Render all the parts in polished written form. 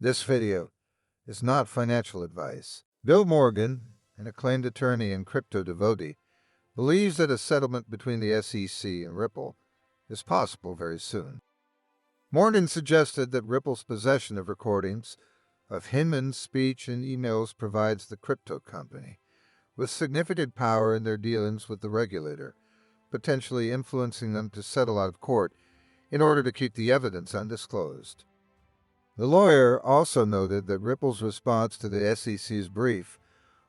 This video is not financial advice. Bill Morgan, an acclaimed attorney and crypto devotee, believes that a settlement between the SEC and Ripple is possible very soon. Morgan suggested that Ripple's possession of recordings of Hinman's speech and emails provides the crypto company with significant power in their dealings with the regulator, potentially influencing them to settle out of court in order to keep the evidence undisclosed. The lawyer also noted that Ripple's response to the SEC's brief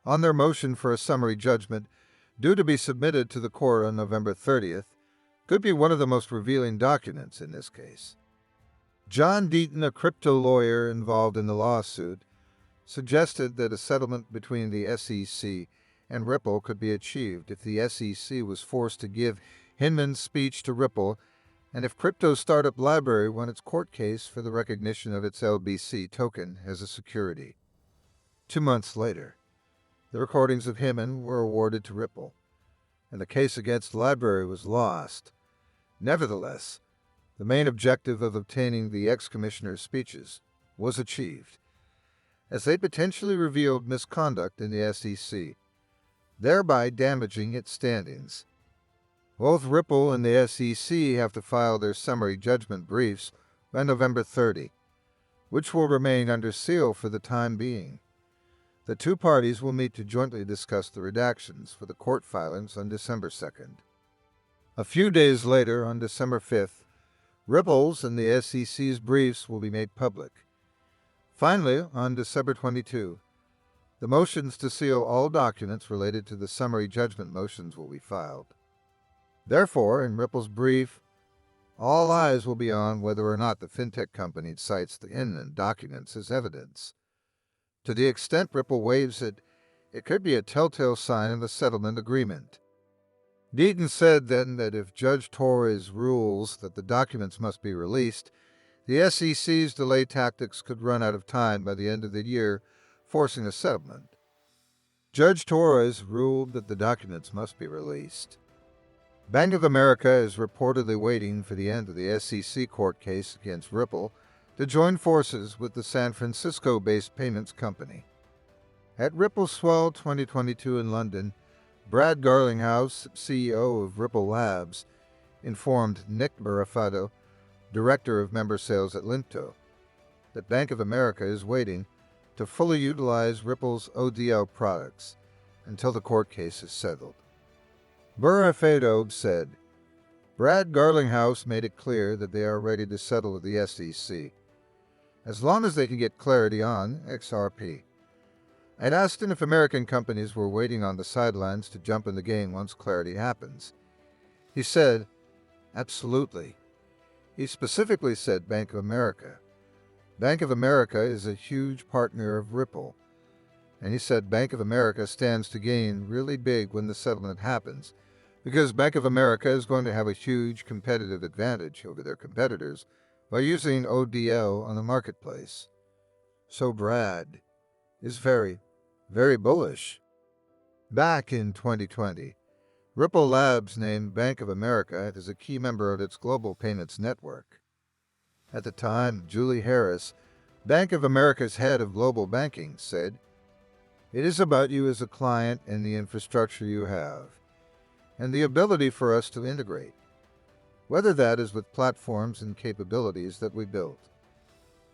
on their motion for a summary judgment due to be submitted to the court on November 30th could be one of the most revealing documents in this case. John Deaton, a crypto lawyer involved in the lawsuit, suggested that a settlement between the SEC and Ripple could be achieved if the SEC was forced to give Hinman's speech to Ripple and if crypto startup Library won its court case for the recognition of its LBC token as a security. 2 months later, the recordings of Hinman were awarded to Ripple, and the case against Library was lost. Nevertheless, the main objective of obtaining the ex-commissioner's speeches was achieved, as they potentially revealed misconduct in the SEC, thereby damaging its standings. Both Ripple and the SEC have to file their summary judgment briefs by November 30, which will remain under seal for the time being. The two parties will meet to jointly discuss the redactions for the court filings on December 2nd. A few days later, on December 5th, Ripple's and the SEC's briefs will be made public. Finally, on December 22, the motions to seal all documents related to the summary judgment motions will be filed. Therefore, in Ripple's brief, all eyes will be on whether or not the fintech company cites the Hinman documents as evidence. To the extent Ripple waives it, it could be a telltale sign of a settlement agreement. Deaton said then that if Judge Torres rules that the documents must be released, the SEC's delay tactics could run out of time by the end of the year, forcing a settlement. Judge Torres ruled that the documents must be released. Bank of America is reportedly waiting for the end of the SEC court case against Ripple to join forces with the San Francisco-based payments company. At Ripple Swell 2022 in London, Brad Garlinghouse, CEO of Ripple Labs, informed Nick Barafado, Director of Member Sales at Linto, that Bank of America is waiting to fully utilize Ripple's ODL products until the court case is settled. Barafado said, Brad Garlinghouse made it clear that they are ready to settle with the SEC, as long as they can get clarity on XRP. I'd asked him if American companies were waiting on the sidelines to jump in the game once clarity happens. He said, absolutely. He specifically said Bank of America. Bank of America is a huge partner of Ripple, and he said Bank of America stands to gain really big when the settlement happens, because Bank of America is going to have a huge competitive advantage over their competitors by using ODL on the marketplace. So Brad is very, very bullish. Back in 2020, Ripple Labs named Bank of America as a key member of its global payments network. At the time, Julie Harris, Bank of America's head of global banking, said, "It is about you as a client and the infrastructure you have, and the ability for us to integrate, whether that is with platforms and capabilities that we built,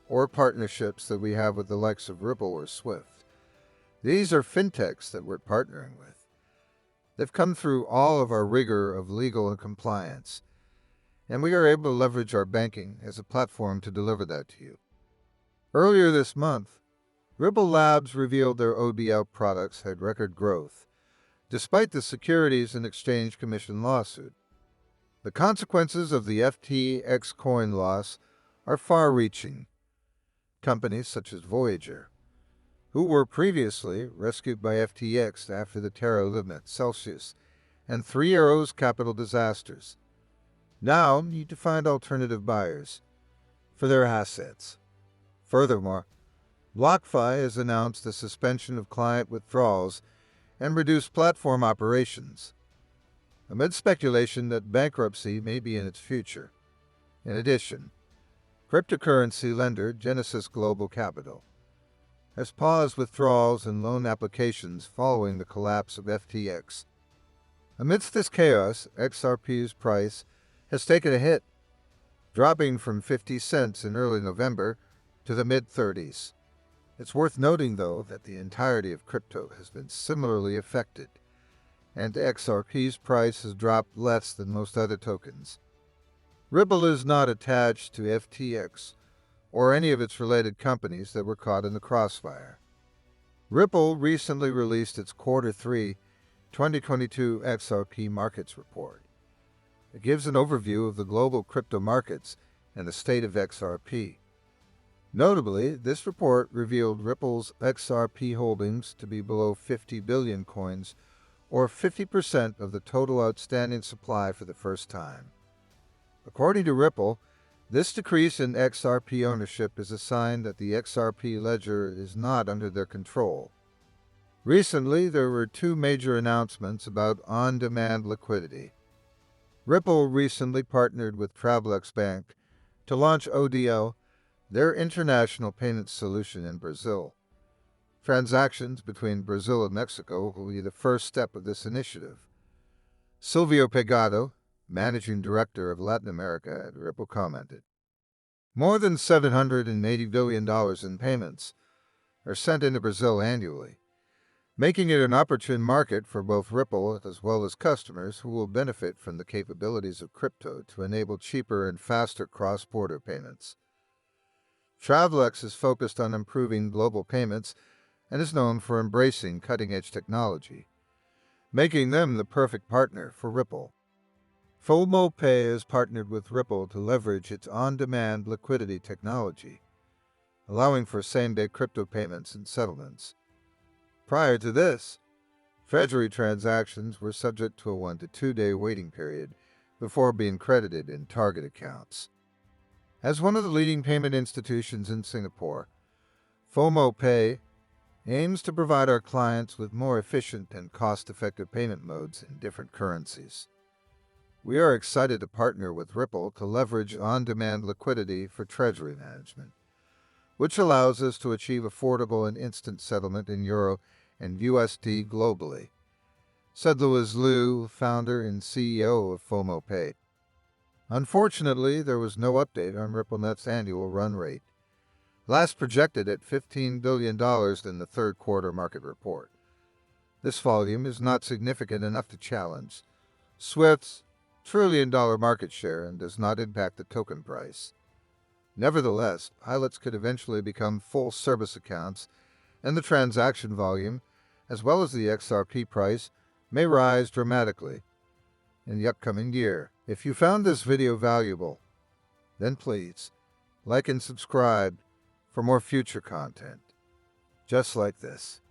or partnerships that we have with the likes of Ripple or Swift. These are fintechs that we're partnering with. They've come through all of our rigor of legal and compliance, and we are able to leverage our banking as a platform to deliver that to you." Earlier this month, Ripple Labs revealed their ODL products had record growth, despite the Securities and Exchange Commission lawsuit. The consequences of the FTX coin loss are far-reaching. Companies such as Voyager, who were previously rescued by FTX after the Terra Limit, Celsius, and Three Arrows Capital disasters, now need to find alternative buyers for their assets. Furthermore, BlockFi has announced the suspension of client withdrawals and reduced platform operations, amid speculation that bankruptcy may be in its future. In addition, Cryptocurrency lender Genesis Global Capital has paused withdrawals and loan applications following the collapse of FTX. Amidst this chaos, XRP's price has taken a hit, dropping from 50 cents in early November to the mid-30s. It's worth noting, though, that the entirety of crypto has been similarly affected, and XRP's price has dropped less than most other tokens. Ripple is not attached to FTX or any of its related companies that were caught in the crossfire. Ripple recently released its Q3 2022 XRP Markets Report. It gives an overview of the global crypto markets and the state of XRP. Notably, this report revealed Ripple's XRP holdings to be below 50 billion coins, or 50% of the total outstanding supply for the first time. According to Ripple, this decrease in XRP ownership is a sign that the XRP ledger is not under their control. Recently, there were two major announcements about on-demand liquidity. Ripple recently partnered with Travelex Bank to launch ODL, their international payments solution in Brazil. Transactions between Brazil and Mexico will be the first step of this initiative. Silvio Pegado, managing director of Latin America at Ripple, commented, "More than $780 billion in payments are sent into Brazil annually, making it an opportune market for both Ripple as well as customers who will benefit from the capabilities of crypto to enable cheaper and faster cross-border payments." Travelex is focused on improving global payments and is known for embracing cutting-edge technology, making them the perfect partner for Ripple. FOMO Pay has partnered with Ripple to leverage its on-demand liquidity technology, allowing for same-day crypto payments and settlements. Prior to this, Treasury transactions were subject to a 1 to 2 day waiting period before being credited in target accounts. As one of the leading payment institutions in Singapore, FOMO Pay aims to provide our clients with more efficient and cost-effective payment modes in different currencies. We are excited to partner with Ripple to leverage on-demand liquidity for treasury management, which allows us to achieve affordable and instant settlement in Euro and USD globally, said Louis Liu, founder and CEO of FOMO Pay. Unfortunately, there was no update on RippleNet's annual run rate, last projected at $15 billion in the third quarter market report. This volume is not significant enough to challenge Swift's trillion-dollar market share and does not impact the token price. Nevertheless, pilots could eventually become full-service accounts, and the transaction volume, as well as the XRP price, may rise dramatically in the upcoming year. If you found this video valuable, then please like and subscribe for more future content just like this.